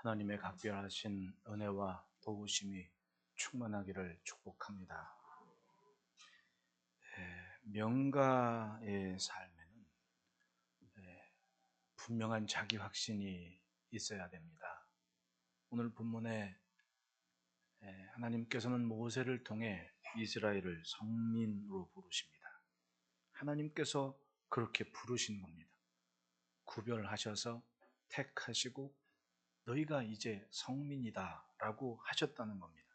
하나님의 각별하신 은혜와 도우심이 충만하기를 축복합니다. 명가의 삶에는 분명한 자기 확신이 있어야 됩니다. 오늘 본문에 하나님께서는 모세를 통해 이스라엘을 성민으로 부르십니다. 하나님께서 그렇게 부르신 겁니다. 구별하셔서 택하시고 너희가 이제 성민이다 라고 하셨다는 겁니다.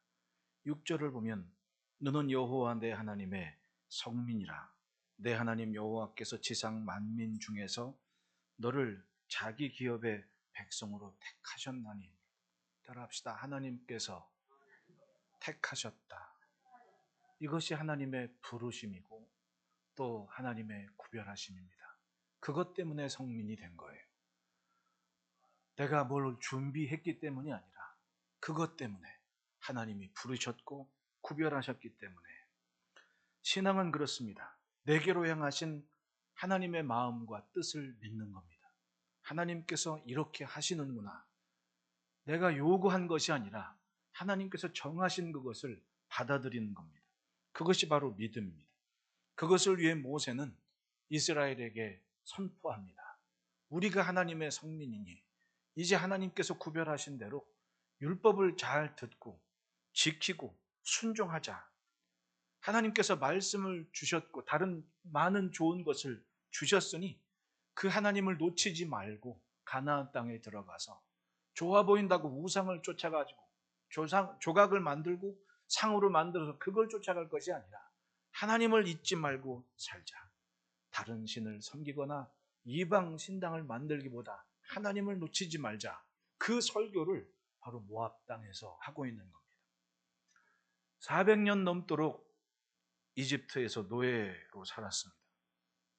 6절을 보면 너는 여호와 내 하나님의 성민이라. 내 하나님 여호와께서 지상 만민 중에서 너를 자기 기업의 백성으로 택하셨나니. 따라합시다. 하나님께서 택하셨다. 이것이 하나님의 부르심이고 또 하나님의 구별하심입니다. 그것 때문에 성민이 된 거예요. 내가 뭘 준비했기 때문이 아니라 그것 때문에 하나님이 부르셨고 구별하셨기 때문에. 신앙은 그렇습니다. 내게로 향하신 하나님의 마음과 뜻을 믿는 겁니다. 하나님께서 이렇게 하시는구나. 내가 요구한 것이 아니라 하나님께서 정하신 그것을 받아들이는 겁니다. 그것이 바로 믿음입니다. 그것을 위해 모세는 이스라엘에게 선포합니다. 우리가 하나님의 성민이니 이제 하나님께서 구별하신 대로 율법을 잘 듣고 지키고 순종하자. 하나님께서 말씀을 주셨고 다른 많은 좋은 것을 주셨으니 그 하나님을 놓치지 말고 가나안 땅에 들어가서 좋아 보인다고 우상을 쫓아가지고 조각을 만들고 상으로 만들어서 그걸 쫓아갈 것이 아니라 하나님을 잊지 말고 살자. 다른 신을 섬기거나 이방 신당을 만들기보다 하나님을 놓치지 말자. 그 설교를 바로 모압 땅에서 하고 있는 겁니다. 400년 넘도록 이집트에서 노예로 살았습니다.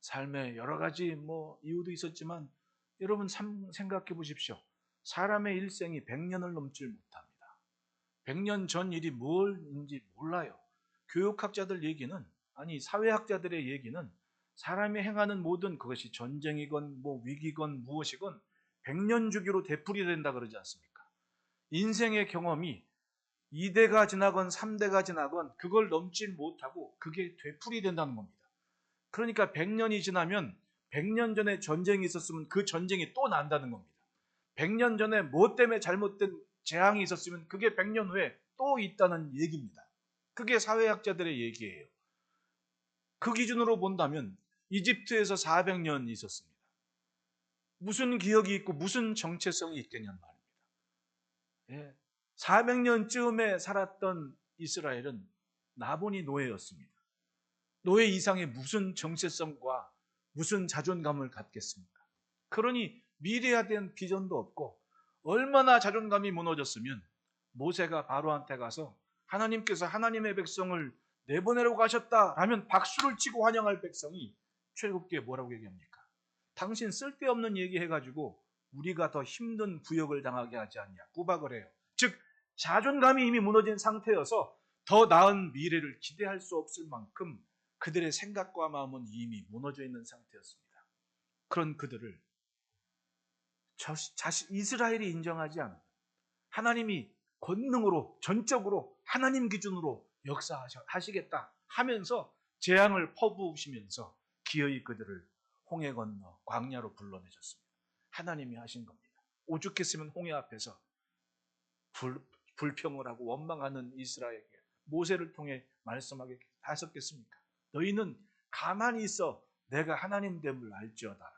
삶에 여러 가지 이유도 있었지만 여러분 생각해 보십시오. 사람의 일생이 100년을 넘질 못합니다. 100년 전 일이 뭘인지 몰라요. 교육학자들 얘기는, 사회학자들의 얘기는 사람이 행하는 모든 그것이 전쟁이건 위기건 무엇이건 100년 주기로 되풀이된다 그러지 않습니까? 인생의 경험이 2대가 지나건 3대가 지나건 그걸 넘질 못하고 그게 되풀이된다는 겁니다. 그러니까 100년이 지나면 100년 전에 전쟁이 있었으면 그 전쟁이 또 난다는 겁니다. 100년 전에 뭐 때문에 잘못된 재앙이 있었으면 그게 100년 후에 또 있다는 얘기입니다. 그게 사회학자들의 얘기예요. 그 기준으로 본다면 이집트에서 400년 있었습니다. 무슨 기억이 있고 무슨 정체성이 있겠냔 말입니다. 400년쯤에 살았던 이스라엘은 나보니 노예였습니다. 노예 이상의 무슨 정체성과 무슨 자존감을 갖겠습니까? 그러니 미래에 대한 비전도 없고 얼마나 자존감이 무너졌으면 모세가 바로한테 가서 하나님께서 하나님의 백성을 내보내려고 가셨다라면 박수를 치고 환영할 백성이 출애굽기에 뭐라고 얘기합니까? 당신 쓸데없는 얘기해가지고 우리가 더 힘든 구역을 당하게 하지 않냐 구박을 해요. 즉 자존감이 이미 무너진 상태여서 더 나은 미래를 기대할 수 없을 만큼 그들의 생각과 마음은 이미 무너져 있는 상태였습니다. 그런 그들을 이스라엘이 인정하지 않은 하나님이 권능으로 전적으로 하나님 기준으로 역사하시겠다 하면서 재앙을 퍼부으시면서 기어이 그들을 홍해 건너 광야로 불러내셨습니다. 하나님이 하신 겁니다. 오죽했으면 홍해 앞에서 불평을 하고 원망하는 이스라엘에게 모세를 통해 말씀하게 하셨겠습니까? 너희는 가만히 있어 내가 하나님 됨을 알지어다.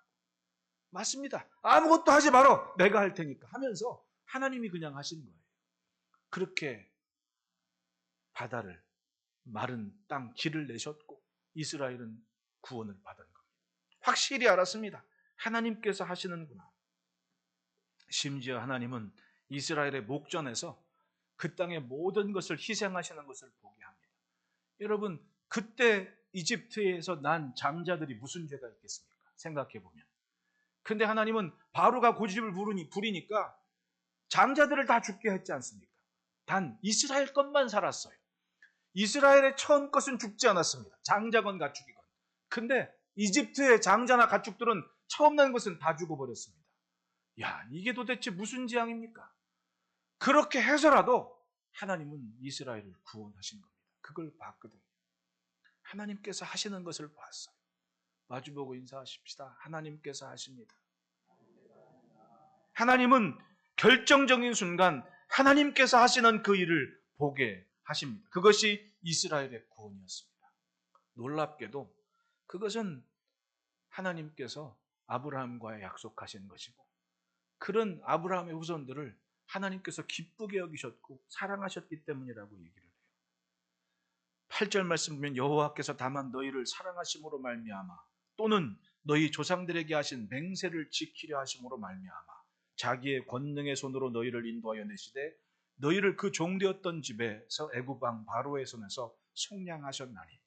맞습니다. 아무것도 하지 말어 내가 할 테니까 하면서 하나님이 그냥 하신 거예요. 그렇게 바다를 마른 땅 길을 내셨고 이스라엘은 구원을 받은 겁니다. 확실히 알았습니다. 하나님께서 하시는구나. 심지어 하나님은 이스라엘의 목전에서 그 땅의 모든 것을 희생하시는 것을 보게 합니다. 여러분 그때 이집트에서 난 장자들이 무슨 죄가 있겠습니까? 생각해보면. 근데 하나님은 바로가 고집을 부리니까 장자들을 다 죽게 했지 않습니까? 단 이스라엘 것만 살았어요. 이스라엘의 처음 것은 죽지 않았습니다. 장자건 가축이건. 근데 이집트의 장자나 가축들은 처음 난 것은 다 죽어버렸습니다. 야, 이게 도대체 무슨 재앙입니까? 그렇게 해서라도 하나님은 이스라엘을 구원하신 겁니다. 그걸 봤거든요. 하나님께서 하시는 것을 봤어요. 마주보고 인사하십시다. 하나님께서 하십니다. 하나님은 결정적인 순간 하나님께서 하시는 그 일을 보게 하십니다. 그것이 이스라엘의 구원이었습니다. 놀랍게도 그것은 하나님께서 아브라함과 약속하신 것이고, 그런 아브라함의 후손들을 하나님께서 기쁘게 여기셨고 사랑하셨기 때문이라고 얘기를 해요. 8절 말씀 보면 여호와께서 다만 너희를 사랑하심으로 말미암아 또는 너희 조상들에게 하신 맹세를 지키려 하심으로 말미암아 자기의 권능의 손으로 너희를 인도하여 내시되 너희를 그 종되었던 집에서 애굽 왕 바로의 손에서 속량하셨나니.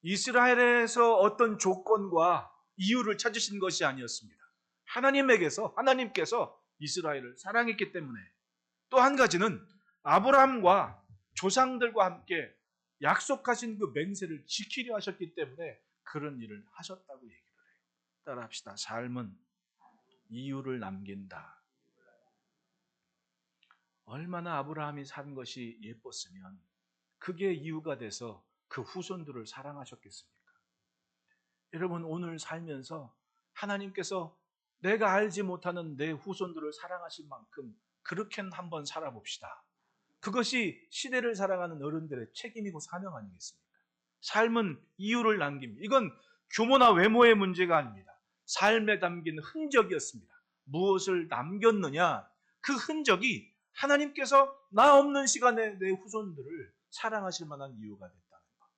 이스라엘에서 어떤 조건과 이유를 찾으신 것이 아니었습니다. 하나님께서 이스라엘을 사랑했기 때문에, 또 한 가지는 아브라함과 조상들과 함께 약속하신 그 맹세를 지키려 하셨기 때문에 그런 일을 하셨다고 얘기를 해요. 따라합시다. 삶은 이유를 남긴다. 얼마나 아브라함이 산 것이 예뻤으면 그게 이유가 돼서 그 후손들을 사랑하셨겠습니까? 여러분, 오늘 살면서 하나님께서 내가 알지 못하는 내 후손들을 사랑하실 만큼 그렇게는 한번 살아봅시다. 그것이 시대를 살아가는 어른들의 책임이고 사명 아니겠습니까? 삶은 이유를 남깁니다. 이건 규모나 외모의 문제가 아닙니다. 삶에 담긴 흔적이었습니다. 무엇을 남겼느냐? 그 흔적이 하나님께서 나 없는 시간에 내 후손들을 사랑하실 만한 이유가 됐다는 것.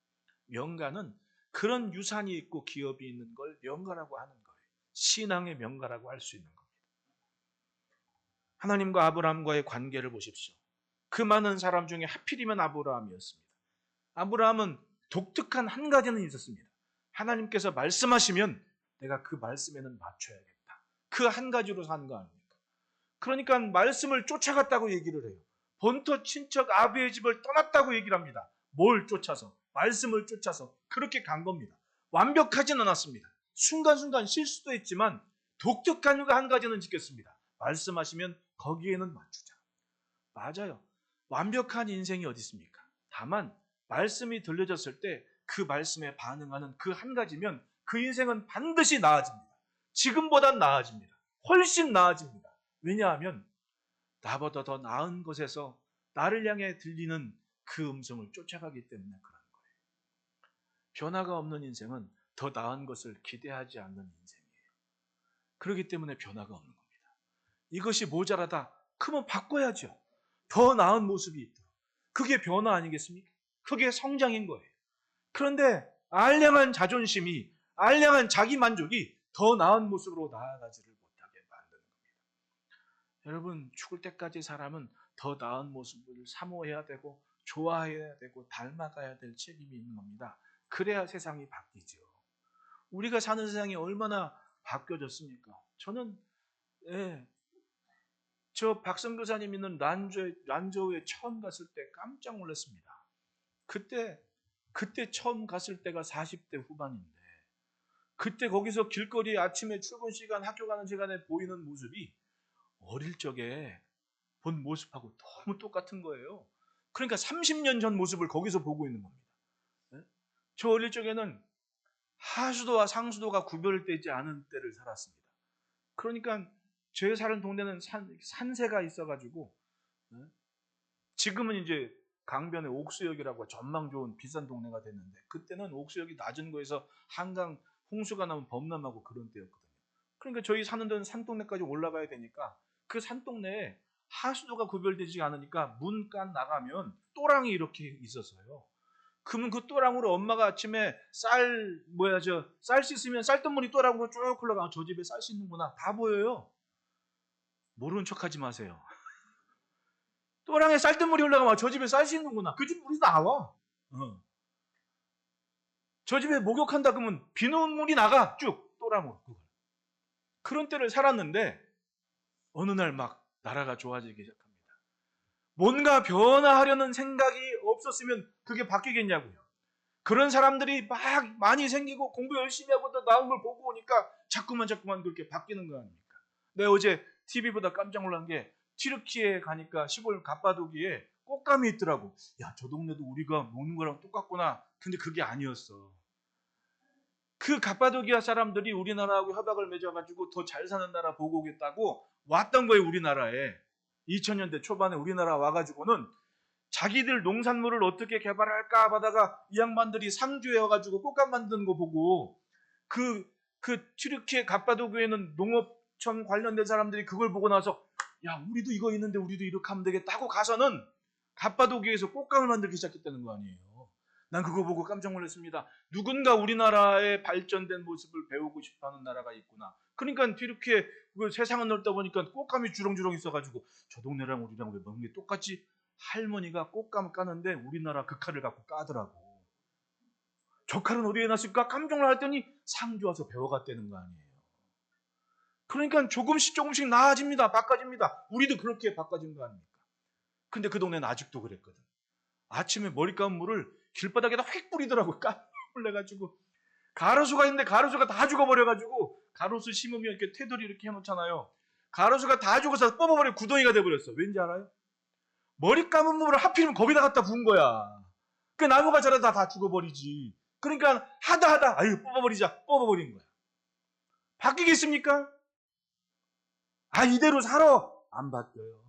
명가는 그런 유산이 있고 기업이 있는 걸 명가라고 하는 거예요. 신앙의 명가라고 할 수 있는 겁니다. 하나님과 아브라함과의 관계를 보십시오. 그 많은 사람 중에 하필이면 아브라함이었습니다. 아브라함은 독특한 한 가지는 있었습니다. 하나님께서 말씀하시면 내가 그 말씀에는 맞춰야겠다. 그 한 가지로 산 거 아닙니까? 그러니까 말씀을 쫓아갔다고 얘기를 해요. 본토 친척 아비의 집을 떠났다고 얘기를 합니다. 뭘 쫓아서? 말씀을 쫓아서 그렇게 간 겁니다. 완벽하진 않았습니다. 순간순간 실수도 했지만 독특한 거 한 가지는 지켰습니다. 말씀하시면 거기에는 맞추자. 맞아요. 완벽한 인생이 어디 있습니까? 다만 말씀이 들려졌을 때 그 말씀에 반응하는 그 한 가지면 그 인생은 반드시 나아집니다. 지금보단 나아집니다. 훨씬 나아집니다. 왜냐하면 나보다 더 나은 곳에서 나를 향해 들리는 그 음성을 쫓아가기 때문에 그런 거예요. 변화가 없는 인생은 더 나은 것을 기대하지 않는 인생이에요. 그렇기 때문에 변화가 없는 겁니다. 이것이 모자라다. 그러면 바꿔야죠. 더 나은 모습이 있도록. 그게 변화 아니겠습니까? 그게 성장인 거예요. 그런데 알량한 자존심이, 알량한 자기 만족이 더 나은 모습으로 나아가지를 못하게 만드는 겁니다. 여러분, 죽을 때까지 사람은 더 나은 모습을 사모해야 되고 좋아해야 되고 닮아가야 될 책임이 있는 겁니다. 그래야 세상이 바뀌죠. 우리가 사는 세상이 얼마나 바뀌어졌습니까? 저는 저 박성교사님 있는 란저우에 처음 갔을 때 깜짝 놀랐습니다. 그때 처음 갔을 때가 40대 후반인데, 그때 거기서 길거리 아침에 출근 시간, 학교 가는 시간에 보이는 모습이 어릴 적에 본 모습하고 너무 똑같은 거예요. 그러니까 30년 전 모습을 거기서 보고 있는 겁니다. 저 어릴 적에는 하수도와 상수도가 구별되지 않은 때를 살았습니다. 그러니까 제 사는 동네는 산세가 있어가지고, 지금은 이제 강변에 옥수역이라고 전망 좋은 비싼 동네가 됐는데, 그때는 옥수역이 낮은 거에서 한강 홍수가 나면 범람하고 그런 때였거든요. 그러니까 저희 사는 데는 산동네까지 올라가야 되니까 그 산동네에 하수도가 구별되지 않으니까 문간 나가면 또랑이 이렇게 있었어요. 그러면 그 또랑으로 엄마가 아침에 쌀 씻으면 쌀뜨물이 또랑으로 쭉 흘러가면 저 집에 쌀 씻는구나 다 보여요. 모르는 척하지 마세요. 또랑에 쌀뜨물이 올라가면 저 집에 쌀 씻는구나. 그 집 물이 나와. 저 집에 목욕한다 그러면 비눗물이 나가 쭉 또랑으로. 그런 때를 살았는데 어느 날 막 나라가 좋아지기 시작합니다. 뭔가 변화하려는 생각이 없었으면 그게 바뀌겠냐고요. 그런 사람들이 막 많이 생기고 공부 열심히 하고 또 나온 걸 보고 오니까 자꾸만 그렇게 바뀌는 거 아닙니까? 내가 어제 TV보다 깜짝 놀란 게 튀르키예 가니까 시골 갑바도기에 꽃감이 있더라고. 야, 저 동네도 우리가 먹는 거랑 똑같구나. 근데 그게 아니었어. 그 갑바도기아 사람들이 우리나라하고 협약을 맺어가지고 더 잘 사는 나라 보고 오겠다고 왔던 거예요, 우리나라에. 2000년대 초반에 우리나라 와가지고는 자기들 농산물을 어떻게 개발할까 하다가 이 양반들이 상주에 와가지고 꽃감 만드는 거 보고 그 튀르키예 갑바도기에는 농업청 관련된 사람들이 그걸 보고 나서 야, 우리도 이거 있는데 우리도 이렇게 하면 되겠다 하고 가서는 갑바도기에서 꽃감을 만들기 시작했다는 거 아니에요. 난 그거 보고 깜짝 놀랐습니다. 누군가 우리나라의 발전된 모습을 배우고 싶어하는 나라가 있구나. 그러니까 튀르키예 세상은 넓다 보니까 꽃감이 주렁주렁 있어가지고 저 동네랑 우리랑 왜 먹는 게 똑같지? 할머니가 꽃감 까는데 우리나라 그 칼을 갖고 까더라고. 저 칼은 어디에 놨을까? 깜짝 놀랐더니 상주 와서 배워갔다는 거 아니에요. 그러니까 조금씩 나아집니다. 바꿔집니다. 우리도 그렇게 바꿔진 거 아닙니까? 근데 그 동네는 아직도 그랬거든. 아침에 머리 감은 물을 길바닥에다 휙 뿌리더라고. 깜짝 놀래가지고. 가로수가 있는데 가로수가 다 죽어버려가지고, 가로수 심으면 이렇게 테두리 이렇게 해놓잖아요. 가로수가 다 죽어서 뽑아버려 구덩이가 돼버렸어. 왠지 알아요? 머리 감은 물을 하필이면 거기다 갖다 부은 거야. 그 나무가 자라다 다 죽어버리지. 그러니까 하다 아유 뽑아버리자 뽑아버린 거야. 바뀌겠습니까? 아, 이대로 살아. 안 바뀌어요.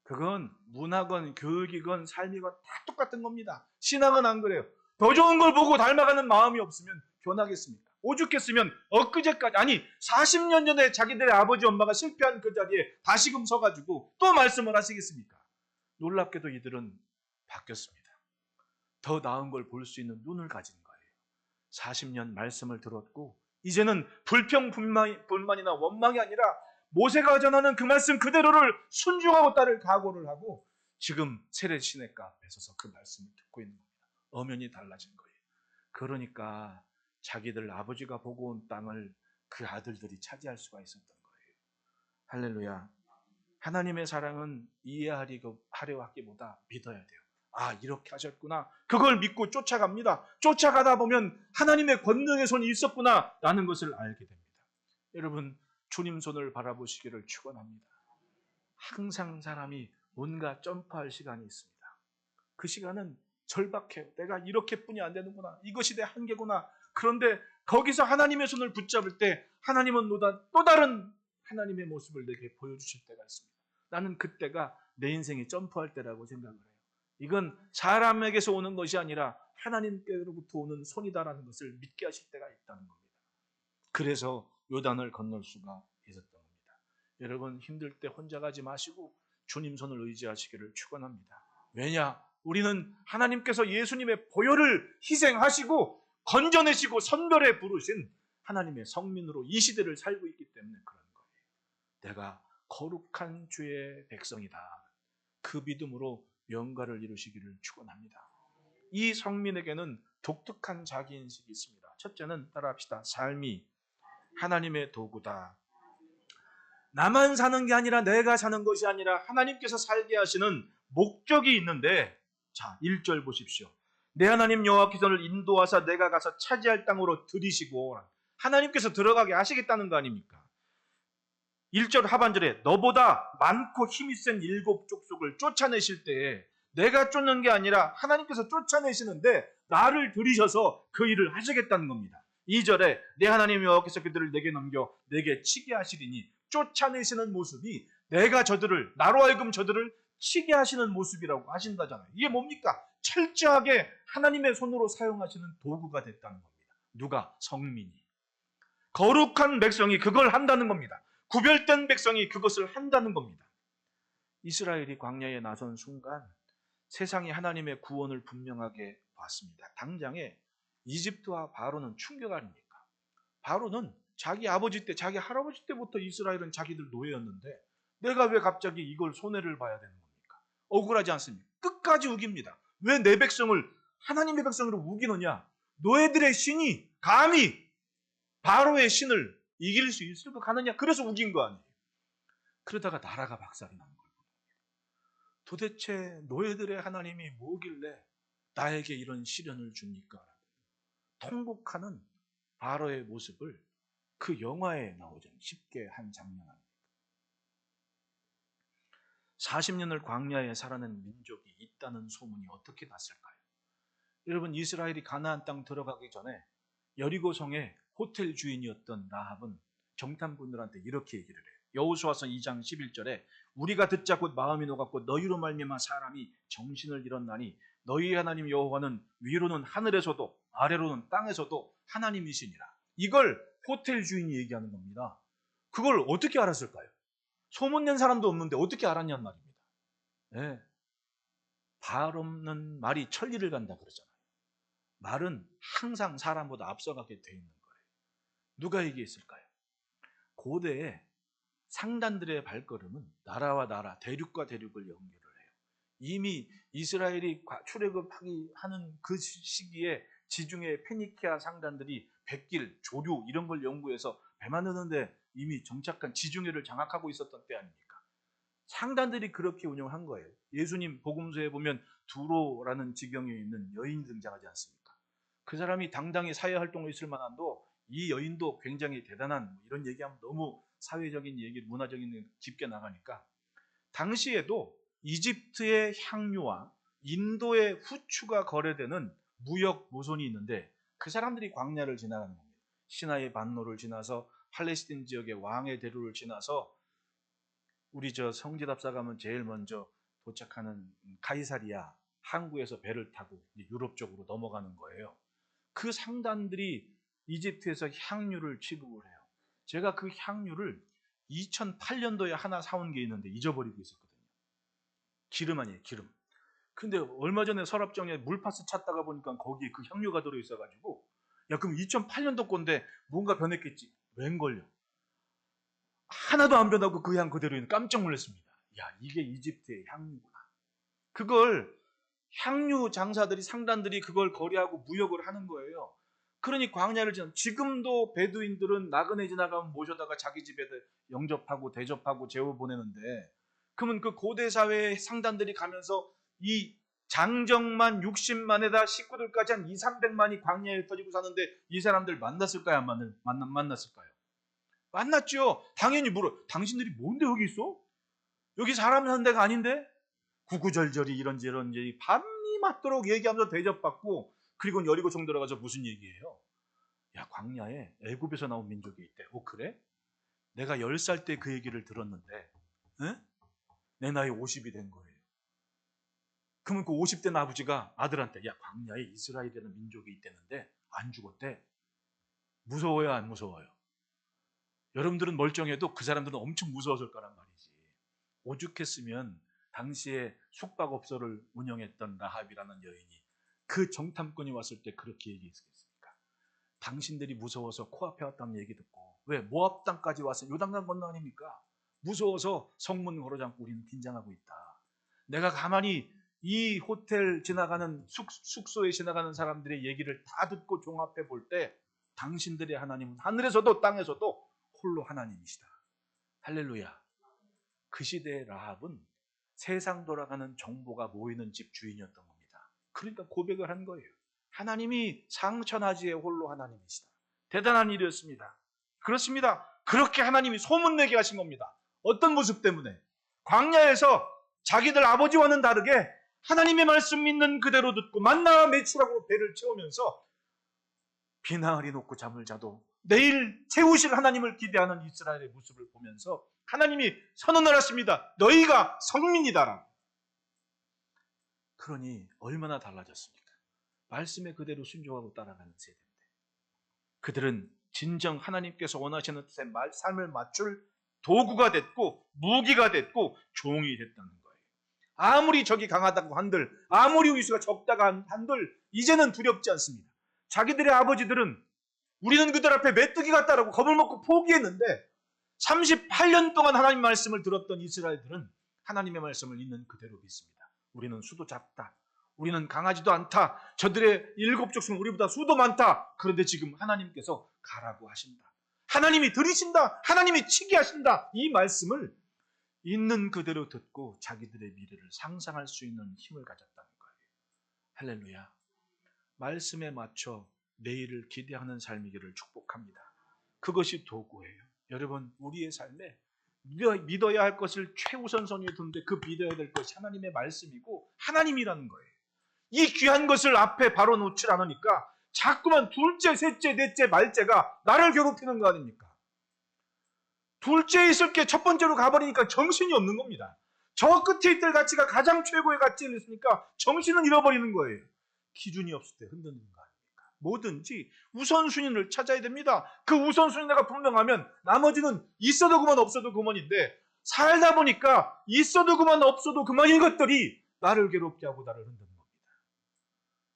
그건 문화건 교육이건 삶이건 다 똑같은 겁니다. 신앙은 안 그래요. 더 좋은 걸 보고 닮아가는 마음이 없으면 변하겠습니까? 오죽했으면 엊그제까지, 아니 40년 전에 자기들의 아버지 엄마가 실패한 그 자리에 다시금 서가지고 또 말씀을 하시겠습니까? 놀랍게도 이들은 바뀌었습니다. 더 나은 걸 볼 수 있는 눈을 가진 거예요. 40년 말씀을 들었고 이제는 불만이나 원망이 아니라 모세가 전하는 그 말씀 그대로를 순종하고 따를 각오를 하고 지금 세례 시내가 앞에 서서 그 말씀을 듣고 있는 겁니다. 엄연히 달라진 거예요. 그러니까 자기들 아버지가 보고 온 땅을 그 아들들이 차지할 수가 있었던 거예요. 할렐루야. 하나님의 사랑은 이해하려 하기보다 믿어야 돼요. 아, 이렇게 하셨구나. 그걸 믿고 쫓아갑니다. 쫓아가다 보면 하나님의 권능의 손이 있었구나 라는 것을 알게 됩니다. 여러분, 주님 손을 바라보시기를 축원합니다. 항상 사람이 뭔가 점프할 시간이 있습니다. 그 시간은 절박해요. 내가 이렇게뿐이 안 되는구나. 이것이 내 한계구나. 그런데 거기서 하나님의 손을 붙잡을 때 하나님은 또 다른 하나님의 모습을 내게 보여주실 때가 있습니다. 나는 그때가 내 인생이 점프할 때라고 생각을 해요. 이건 사람에게서 오는 것이 아니라 하나님께로부터 오는 손이다라는 것을 믿게 하실 때가 있다는 겁니다. 그래서 요단을 건널 수가 있었던 겁니다. 여러분, 힘들 때 혼자 가지 마시고 주님 손을 의지하시기를 축원합니다. 왜냐? 우리는 하나님께서 예수님의 보혈을 희생하시고 건져내시고 선별해 부르신 하나님의 성민으로 이 시대를 살고 있기 때문에 그런 거예요. 내가 거룩한 주의 백성이다. 그 믿음으로 영광을 이루시기를 축원합니다. 이 성민에게는 독특한 자기인식이 있습니다. 첫째는 따라합시다. 삶이 하나님의 도구다. 나만 사는 게 아니라 내가 사는 것이 아니라 하나님께서 살게 하시는 목적이 있는데, 자, 1절 보십시오. 내 하나님 여호와께서를 인도하사 내가 가서 차지할 땅으로 들이시고, 하나님께서 들어가게 하시겠다는 거 아닙니까? 1절 하반절에 너보다 많고 힘이 센 7 족속을 쫓아내실 때에 내가 쫓는 게 아니라 하나님께서 쫓아내시는데 나를 들이셔서 그 일을 하시겠다는 겁니다. 2절에 내 하나님 여호와께서 그들을 내게 넘겨 내게 치게 하시리니, 쫓아내시는 모습이 내가 나로 하여금 저들을 치게 하시는 모습이라고 하신다잖아요. 이게 뭡니까? 철저하게 하나님의 손으로 사용하시는 도구가 됐다는 겁니다. 누가? 성민이. 거룩한 백성이 그걸 한다는 겁니다. 구별된 백성이 그것을 한다는 겁니다. 이스라엘이 광야에 나선 순간 세상이 하나님의 구원을 분명하게 봤습니다. 당장에 이집트와 바로는 충격 아닙니까? 바로는 자기 아버지 때, 자기 할아버지 때부터 이스라엘은 자기들 노예였는데 내가 왜 갑자기 이걸 손해를 봐야 되는 겁니까? 억울하지 않습니까? 끝까지 우깁니다. 왜 내 백성을 하나님의 백성으로 우기느냐? 너희들의 신이 감히 바로의 신을 이길 수 있을 것 같느냐? 그래서 우긴 거 아니에요. 그러다가 나라가 박살이 난 거예요. 도대체 너희들의 하나님이 뭐길래 나에게 이런 시련을 줍니까? 통곡하는 바로의 모습을 그 영화에 나오죠. 쉽게 한 장면 아닙니까? 40년을 광야에 살아낸 민족이 있다는 소문이 어떻게 났을까요? 여러분, 이스라엘이 가나안 땅 들어가기 전에 여리고성의 호텔 주인이었던 라합은 정탐꾼들한테 이렇게 얘기를 해요. 여호수아서 2장 11절에 우리가 듣자 곧 마음이 녹았고 너희로 말미암아 사람이 정신을 잃었나니 너희 하나님 여호와는 위로는 하늘에서도 아래로는 땅에서도 하나님이시니라. 이걸 호텔 주인이 얘기하는 겁니다. 그걸 어떻게 알았을까요? 소문낸 사람도 없는데 어떻게 알았냔 말입니다. 네. 발 없는 말이 천리를 간다 그러잖아요. 말은 항상 사람보다 앞서가게 돼 있는 거예요. 누가 얘기했을까요? 고대에 상단들의 발걸음은 나라와 나라, 대륙과 대륙을 연결을 해요. 이미 이스라엘이 출애굽하기 하는 그 시기에 지중해 페니키아 상단들이 백길, 조류 이런 걸 연구해서 배 만드는데 이미 정착한 지중해를 장악하고 있었던 때 아닙니까? 상단들이 그렇게 운영한 거예요. 예수님 복음서에 보면 두로라는 지경에 있는 여인이 등장하지 않습니까? 그 사람이 당당히 사회활동을 있을 만한도 이 여인도 굉장히 대단한 이런 얘기하면 너무 사회적인 얘기, 문화적인 깊게 나가니까 당시에도 이집트의 향유와 인도의 후추가 거래되는 무역 모선이 있는데 그 사람들이 광야를 지나가는 겁니다. 시나이 반로를 지나서 팔레스틴 지역의 왕의 대로를 지나서 우리 성지답사 가면 제일 먼저 도착하는 카이사리아 항구에서 배를 타고 유럽 쪽으로 넘어가는 거예요. 그 상단들이 이집트에서 향유를 취급을 해요. 제가 그 향유를 2008년도에 하나 사온 게 있는데 잊어버리고 있었거든요. 기름 아니에요, 기름. 근데 얼마 전에 서랍장에 물파스 찾다가 보니까 거기에 그 향유가 들어있어가지고 야, 그럼 2008년도 건데 뭔가 변했겠지. 웬걸요? 하나도 안 변하고 그 향 그대로 있는 깜짝 놀랐습니다. 야, 이게 이집트의 향유구나. 그걸 향유 장사들이 상단들이 그걸 거래하고 무역을 하는 거예요. 그러니 광야를 지금도 베두인들은 나그네 지나가면 모셔다가 자기 집에 영접하고 대접하고 재워 보내는데 그러면 그 고대 사회의 상단들이 가면서 이 장정만 60만에다 식구들까지 한 2, 300만이 광야에 터지고 사는데 이 사람들 만났을까요? 안 만났을까요? 만났죠. 당연히 물어. 당신들이 뭔데 여기 있어? 여기 사람 사는 데가 아닌데? 구구절절히 이런지 밤이 맞도록 얘기하면서 대접받고 그리고 여리고성 들어가서 무슨 얘기예요? 야, 광야에 애굽에서 나온 민족이 있대. 그래? 내가 10살 때 그 얘기를 들었는데 내 나이 50이 된 거예요. 그러면 그 50대 아버지가 아들한테 야, 광야에 이스라엘이라는 민족이 있다는데 안 죽었대. 무서워요, 안 무서워요? 여러분들은 멀쩡해도 그 사람들은 엄청 무서웠을 거란 말이지. 오죽했으면 당시에 숙박업소를 운영했던 라합이라는 여인이 그 정탐꾼이 왔을 때 그렇게 얘기했겠습니까? 당신들이 무서워서 코앞에 왔다는 얘기 듣고 왜 모압 땅까지 와서 요단강 건너 아닙니까? 무서워서 성문 걸어잠고 우리는 긴장하고 있다. 내가 가만히 이 호텔 지나가는 숙소에 지나가는 사람들의 얘기를 다 듣고 종합해 볼 때 당신들의 하나님은 하늘에서도 땅에서도 홀로 하나님이시다. 할렐루야. 그 시대의 라합은 세상 돌아가는 정보가 모이는 집 주인이었던 겁니다. 그러니까 고백을 한 거예요. 하나님이 상천하지의 홀로 하나님이시다. 대단한 일이었습니다. 그렇습니다. 그렇게 하나님이 소문내게 하신 겁니다. 어떤 모습 때문에? 광야에서 자기들 아버지와는 다르게 하나님의 말씀 믿는 그대로 듣고 만나와 매출하고 배를 채우면서 비나을이 놓고 잠을 자도 내일 채우실 하나님을 기대하는 이스라엘의 모습을 보면서 하나님이 선언을 했습니다. 너희가 성민이다라고. 그러니 얼마나 달라졌습니까? 말씀에 그대로 순종하고 따라가는 세대인데 그들은 진정 하나님께서 원하시는 뜻의 삶을 맞출 도구가 됐고 무기가 됐고 종이 됐다는 거예요. 아무리 적이 강하다고 한들 아무리 위수가 적다고 한들 이제는 두렵지 않습니다. 자기들의 아버지들은 우리는 그들 앞에 메뚜기 같다라고 겁을 먹고 포기했는데 38년 동안 하나님 말씀을 들었던 이스라엘들은 하나님의 말씀을 있는 그대로 믿습니다. 우리는 수도 작다. 우리는 강하지도 않다. 저들의 7 족속은 우리보다 수도 많다. 그런데 지금 하나님께서 가라고 하신다. 하나님이 들이신다. 하나님이 치게 하신다. 이 말씀을 있는 그대로 듣고 자기들의 미래를 상상할 수 있는 힘을 가졌다는 거예요. 할렐루야. 말씀에 맞춰 내일을 기대하는 삶이기를 축복합니다. 그것이 도구예요. 여러분, 우리의 삶에 믿어야 할 것을 최우선순위에 두는데 그 믿어야 될 것이 하나님의 말씀이고 하나님이라는 거예요. 이 귀한 것을 앞에 바로 놓지 않으니까 자꾸만 둘째, 셋째, 넷째, 말째가 나를 괴롭히는 거 아닙니까? 둘째에 있을 게 첫 번째로 가버리니까 정신이 없는 겁니다. 저 끝에 있을 가치가 가장 최고의 가치를 있으니까 정신은 잃어버리는 거예요. 기준이 없을 때 흔드는 거 아닙니까? 뭐든지 우선순위를 찾아야 됩니다. 그 우선순위가 분명하면 나머지는 있어도 그만 없어도 그만인데 살다 보니까 있어도 그만 없어도 그만인 것들이 나를 괴롭게 하고 나를 흔드는 겁니다.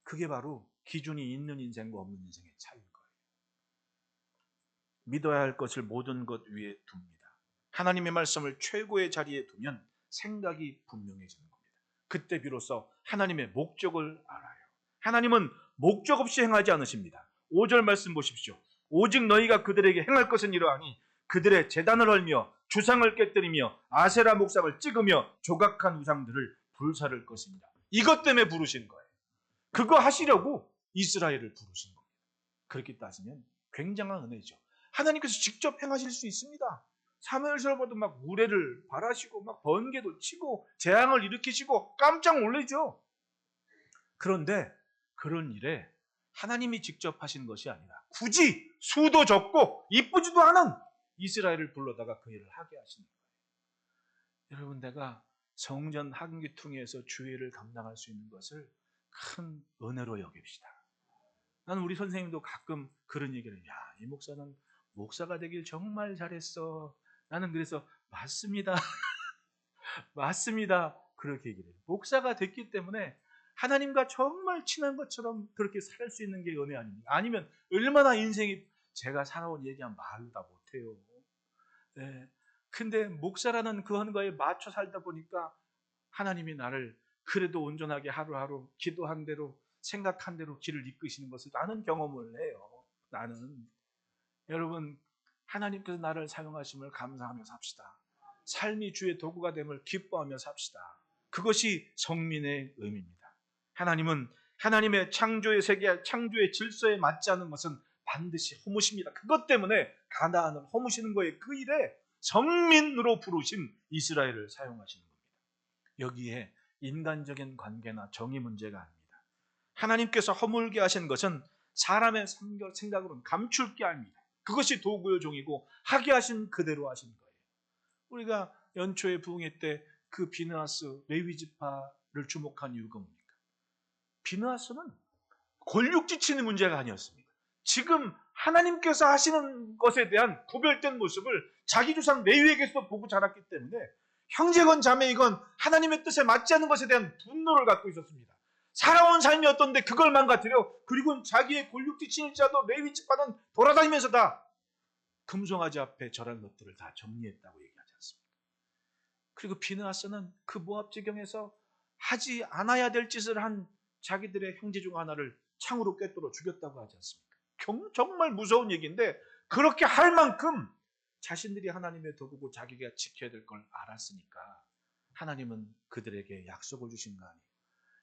그게 바로 기준이 있는 인생과 없는 인생의 차이인 거예요. 믿어야 할 것을 모든 것 위에 둡니다. 하나님의 말씀을 최고의 자리에 두면 생각이 분명해지는 겁니다. 그때 비로소 하나님의 목적을 알아요. 하나님은 목적 없이 행하지 않으십니다. 5절 말씀 보십시오. 오직 너희가 그들에게 행할 것은 이러하니 그들의 제단을 헐며 주상을 깨뜨리며 아세라 목상을 찍으며 조각한 우상들을 불사를 것입니다. 이것 때문에 부르신 거예요. 그거 하시려고 이스라엘을 부르신 겁니다. 그렇게 따지면 굉장한 은혜죠. 하나님께서 직접 행하실 수 있습니다. 사무엘서보다 막 우레를 발하시고 막 번개도 치고 재앙을 일으키시고 깜짝 놀라죠. 그런데 그런 일에 하나님이 직접 하신 것이 아니라 굳이 수도 적고 이쁘지도 않은 이스라엘을 불러다가 그 일을 하게 하시는 거예요. 여러분, 내가 성전 한기퉁에서 주일을 감당할 수 있는 것을 큰 은혜로 여깁시다. 나는 우리 선생님도 가끔 그런 얘기를 해요. 야, 이 목사는 목사가 되길 정말 잘했어. 나는 그래서 맞습니다. 맞습니다. 그렇게 얘기를 해요. 목사가 됐기 때문에 하나님과 정말 친한 것처럼 그렇게 살 수 있는 게 은혜 아닙니까? 아니면 얼마나 인생이 제가 살아온 얘기한 말로 다 못해요. 네. 근데 목사라는 그 헌거에 맞춰 살다 보니까 하나님이 나를 그래도 온전하게 하루하루 기도한 대로 생각한 대로 길을 이끄시는 것을 나는 경험을 해요. 나는. 여러분, 하나님께서 나를 사용하심을 감사하며 삽시다. 삶이 주의 도구가 됨을 기뻐하며 삽시다. 그것이 성민의 의미입니다. 하나님은 하나님의 창조의 세계, 창조의 질서에 맞지 않는 것은 반드시 허무십니다. 그것 때문에 가나안을 허무시는 거예요. 그 일에 성민으로 부르신 이스라엘을 사용하시는 겁니다. 여기에 인간적인 관계나 정의 문제가 아닙니다. 하나님께서 허물게 하신 것은 사람의 생각으로는 감출 게 아닙니다. 그것이 도구요 종이고 하게 하신 그대로 하신 거예요. 우리가 연초에 부흥회 때 그 비느하스 레위 지파를 주목한 이유가 뭡니까? 비느하스는 권력지치는 문제가 아니었습니다. 지금 하나님께서 하시는 것에 대한 구별된 모습을 자기 조상 레위에게서 보고 자랐기 때문에 형제건 자매이건 하나님의 뜻에 맞지 않는 것에 대한 분노를 갖고 있었습니다. 살아온 삶이 어떤데 그걸 망가뜨려. 그리고 자기의 권력지치는 자도 레위 지파는 돌아다니면서 다 금송아지 앞에 절할 것들을 다 정리했다고 얘기하지 않습니까? 그리고 비느하스는 그 모압 지경에서 하지 않아야 될 짓을 한 자기들의 형제 중 하나를 창으로 꿰뚫어 죽였다고 하지 않습니까? 정말 무서운 얘기인데 그렇게 할 만큼 자신들이 하나님의 도구고 자기가 지켜야 될 걸 알았으니까 하나님은 그들에게 약속을 주신 거 아니에요.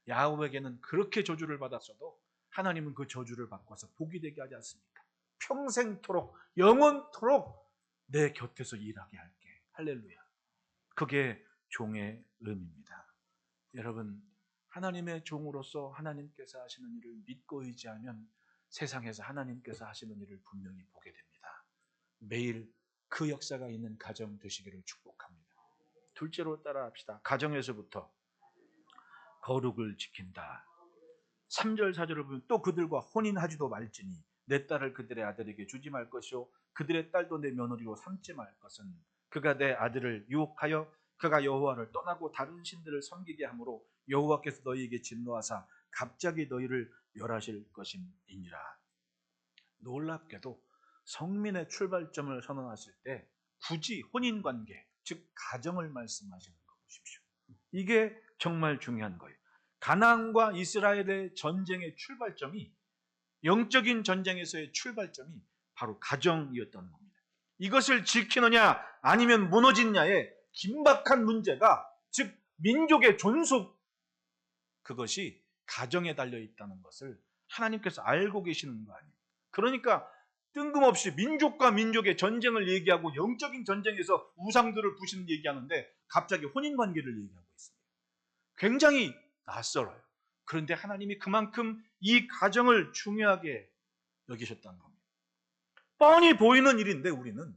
야곱에게는 그렇게 저주를 받았어도 하나님은 그 저주를 바꿔서 복이 되게 하지 않습니까? 평생토록 영원토록 내 곁에서 일하게 할게. 할렐루야. 그게 종의 의미입니다. 여러분, 하나님의 종으로서 하나님께서 하시는 일을 믿고 의지하면 세상에서 하나님께서 하시는 일을 분명히 보게 됩니다. 매일 그 역사가 있는 가정 되시기를 축복합니다. 둘째로 따라합시다. 가정에서부터 거룩을 지킨다. 3절 4절을 보면 또 그들과 혼인하지도 말지니 내 딸을 그들의 아들에게 주지 말 것이요 그들의 딸도 내 며느리로 삼지 말 것은 그가 내 아들을 유혹하여 그가 여호와를 떠나고 다른 신들을 섬기게 하므로 여호와께서 너희에게 진노하사 갑자기 너희를 멸하실 것임이니라. 놀랍게도 성민의 출발점을 선언하실 때 굳이 혼인관계, 즉 가정을 말씀하시는 거 보십시오. 이게 정말 중요한 거예요. 가나안과 이스라엘의 전쟁의 출발점이, 영적인 전쟁에서의 출발점이 바로 가정이었던 겁니다. 이것을 지키느냐 아니면 무너지느냐의 긴박한 문제가, 즉 민족의 존속, 그것이 가정에 달려 있다는 것을 하나님께서 알고 계시는 거 아니에요. 그러니까 뜬금없이 민족과 민족의 전쟁을 얘기하고 영적인 전쟁에서 우상들을 부시는 얘기하는데 갑자기 혼인관계를 얘기하고 있습니다. 굉장히 낯설어요. 그런데 하나님이 그만큼 이 가정을 중요하게 여기셨다는 겁니다. 뻔히 보이는 일인데 우리는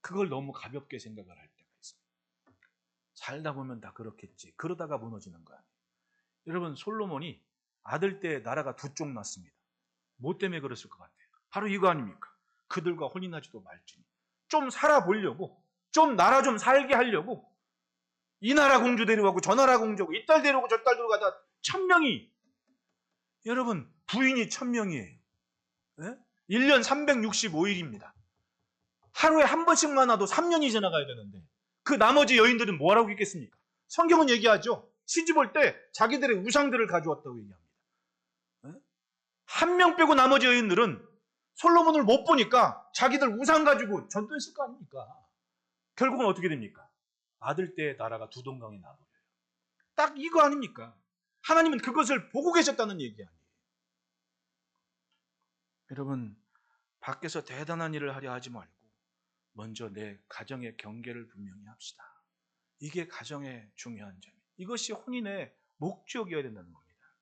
그걸 너무 가볍게 생각을 할 때가 있습니다. 살다 보면 다 그렇겠지. 그러다가 무너지는 거야. 여러분, 솔로몬이 아들 때 나라가 두 쪽 났습니다. 뭐 때문에 그랬을 것 같아요? 바로 이거 아닙니까? 그들과 혼인하지도 말지니 좀 살아보려고, 좀 나라 좀 살게 하려고 이 나라 공주 데려가고 저 나라 공주고 이 딸 데려오고 저 딸 데려가다 1000명이, 여러분 부인이 1000명이에요. 네? 1년 365일입니다. 하루에 한 번씩만 와도 3년이 지나가야 되는데 그 나머지 여인들은 뭐라고 있겠습니까? 성경은 얘기하죠. 시집 올 때 자기들의 우상들을 가져왔다고 얘기합니다. 네? 한 명 빼고 나머지 여인들은 솔로몬을 못 보니까 자기들 우상 가지고 전도했을 거 아닙니까? 결국은 어떻게 됩니까? 아들 때의 나라가 두 동강에 나버려요. 딱 이거 아닙니까? 하나님은 그것을 보고 계셨다는 얘기 아니에요. 여러분, 밖에서 대단한 일을 하려 하지 말고 먼저 내 가정의 경계를 분명히 합시다. 이게 가정의 중요한 점이에요. 이것이 혼인의 목적이어야 된다는 겁니다.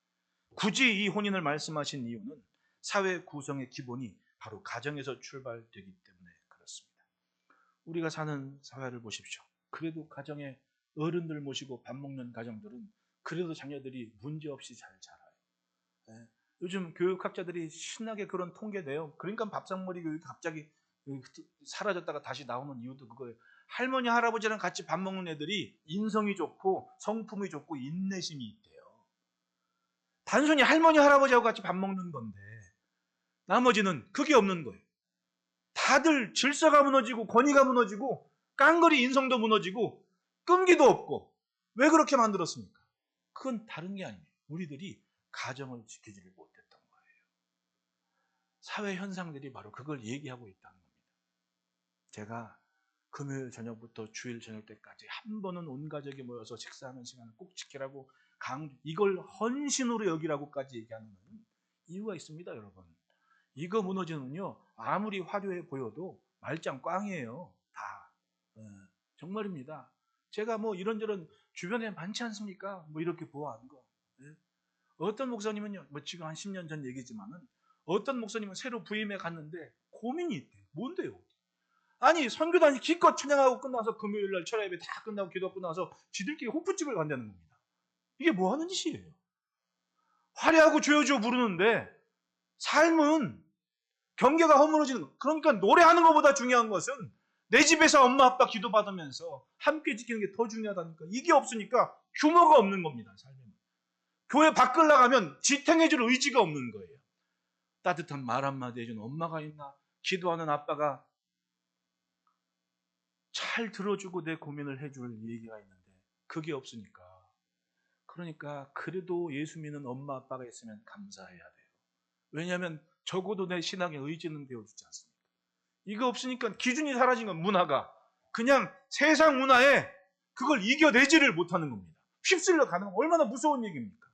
굳이 이 혼인을 말씀하신 이유는 사회 구성의 기본이 바로 가정에서 출발되기 때문에 그렇습니다. 우리가 사는 사회를 보십시오. 그래도 가정에 어른들 모시고 밥 먹는 가정들은 그래도 자녀들이 문제없이 잘 자라요. 네. 요즘 교육학자들이 신나게 그런 통계 내요. 그러니까 밥상머리 교육이 갑자기 사라졌다가 다시 나오는 이유도 그거예요. 할머니 할아버지랑 같이 밥 먹는 애들이 인성이 좋고 성품이 좋고 인내심이 있대요. 단순히 할머니 할아버지하고 같이 밥 먹는 건데 나머지는 그게 없는 거예요. 다들 질서가 무너지고 권위가 무너지고 깡그리 인성도 무너지고 끈기도 없고. 왜 그렇게 만들었습니까? 그건 다른 게 아니에요. 우리들이 가정을 지키지를 못했던 거예요. 사회 현상들이 바로 그걸 얘기하고 있다는 겁니다. 제가 금요일 저녁부터 주일 저녁 때까지 한 번은 온 가족이 모여서 식사하는 시간을 꼭 지키라고 이걸 헌신으로 여기라고까지 얘기하는 이유가 있습니다, 여러분. 이거 무너지면요, 아무리 화려해 보여도 말짱 꽝이에요. 다. 정말입니다. 제가 뭐 이런저런 주변에 많지 않습니까? 뭐 이렇게 보아하는 거. 어떤 목사님은요, 뭐 지금 한 10년 전 얘기지만은 어떤 목사님은 새로 부임해 갔는데 고민이 있대요. 뭔데요? 아니, 선교단이 기껏 찬양하고 끝나서 금요일날 철야 예배 다 끝나고 기도 끝나서 지들끼리 호프집을 간다는 겁니다. 이게 뭐 하는 짓이에요? 화려하고 죄어지어 부르는데 삶은 경계가 허물어지는 거. 그러니까 노래하는 것보다 중요한 것은 내 집에서 엄마 아빠 기도받으면서 함께 지키는 게 더 중요하다니까. 이게 없으니까 규모가 없는 겁니다. 삶에는. 교회 밖을 나가면 지탱해줄 의지가 없는 거예요. 따뜻한 말 한마디 해주는 엄마가 있나? 기도하는 아빠가 잘 들어주고 내 고민을 해줄 얘기가 있는데 그게 없으니까. 그러니까 그래도 예수 믿는 엄마 아빠가 있으면 감사해야 돼요. 왜냐하면 적어도 내 신앙의 의지는 되어주지 않습니까? 이거 없으니까 기준이 사라진 건 문화가 그냥 세상 문화에 그걸 이겨내지를 못하는 겁니다. 휩쓸려 가는 건 얼마나 무서운 얘기입니까?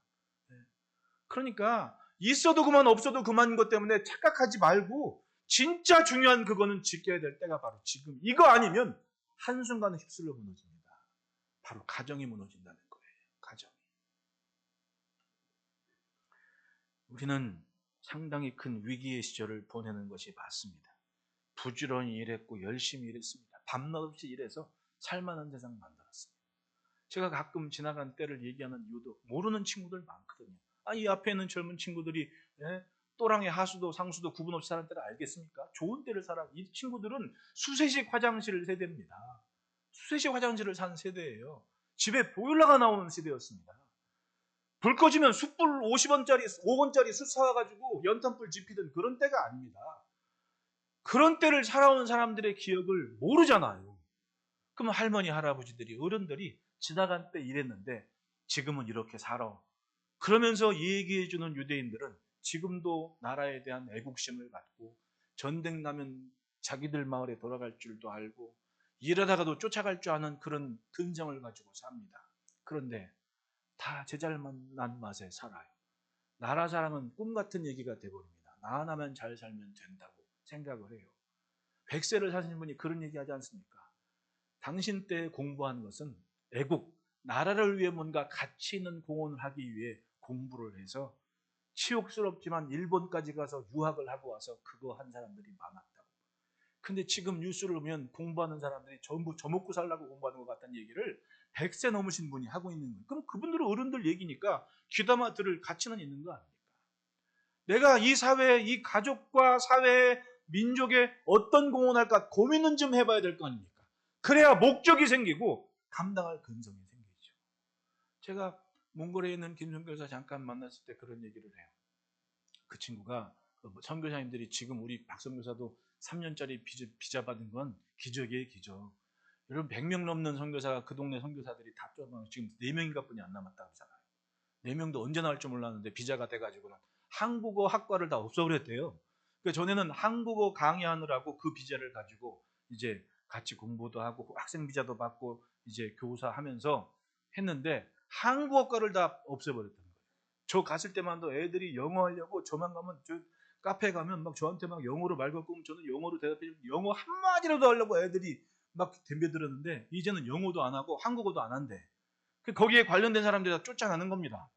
그러니까 있어도 그만 없어도 그만인 것 때문에 착각하지 말고 진짜 중요한 그거는 지켜야 될 때가 바로 지금. 이거 아니면 한순간에 휩쓸려 무너집니다. 바로 가정이 무너진다는 거예요. 가정이. 우리는 상당히 큰 위기의 시절을 보내는 것이 맞습니다. 부지런히 일했고 열심히 일했습니다. 밤낮 없이 일해서 살만한 세상 만들었습니다. 제가 가끔 지나간 때를 얘기하는 이유도 모르는 친구들 많거든요. 이 앞에 있는 젊은 친구들이 또랑의 하수도 상수도 구분 없이 사는 때를 알겠습니까? 좋은 때를 살아. 이 친구들은 수세식 화장실 세대입니다. 수세식 화장실을 산 세대예요. 집에 보일러가 나오는 세대였습니다. 불 꺼지면 숯불 50원짜리, 5원짜리 숯 사와가지고 연탄불 지피던 그런 때가 아닙니다. 그런 때를 살아온 사람들의 기억을 모르잖아요. 그럼 할머니, 할아버지들이, 어른들이 지나간 때 이랬는데 지금은 이렇게 살아. 그러면서 얘기해주는 유대인들은 지금도 나라에 대한 애국심을 갖고 전쟁 나면 자기들 마을에 돌아갈 줄도 알고 이러다가도 쫓아갈 줄 아는 그런 근성을 가지고 삽니다. 그런데 다 제잘난 맛에 살아요. 나라 사랑은 꿈 같은 얘기가 돼버립니다. 나 하나만 잘 살면 된다고 생각을 해요. 100세를 사신 분이 그런 얘기 하지 않습니까? 당신 때 공부한 것은 애국, 나라를 위해 뭔가 가치 있는 공헌을 하기 위해 공부를 해서 치욕스럽지만 일본까지 가서 유학을 하고 와서 그거 한 사람들이 많았다고. 근데 지금 뉴스를 보면 공부하는 사람들이 전부 저 먹고 살라고 공부하는 것 같다는 얘기를 100세 넘으신 분이 하고 있는 거예요. 그럼 그분들은 어른들 얘기니까 귀담아 들을 가치는 있는 거 아닙니까? 내가 이 사회에, 이 가족과 사회에, 민족에 어떤 공헌할까 고민은 좀 해봐야 될 거 아닙니까? 그래야 목적이 생기고 감당할 근성이 생기죠. 제가 몽골에 있는 김성교사 잠깐 만났을 때 그런 얘기를 해요. 그 친구가 선교사님들이 지금 우리 박선교사도 3년짜리 비자 받은 건 기적이에요, 기적. 여러분 100명 넘는 선교사가 그 동네 선교사들이 다 쫓아가고 지금 4명인가 뿐이 안 남았다고 하잖아요. 4명도 언제 나올 줄 몰랐는데 비자가 돼가지고는 한국어 학과를 다 없애버렸대요. 그러니까 전에는 한국어 강의하느라고 그 비자를 가지고 이제 같이 공부도 하고 학생 비자도 받고 이제 교사 하면서 했는데 한국어과를 다 없애버렸다는 거예요. 저 갔을 때만도 애들이 영어 하려고 저만 가면 저 카페 가면 막 저한테 막 영어로 말 걸고 저는 영어로 대답해주고 영어 한마디라도 하려고 애들이 막 덤벼들었는데 이제는 영어도 안 하고 한국어도 안 한대. 거기에 관련된 사람들이 다 쫓아가는 겁니다.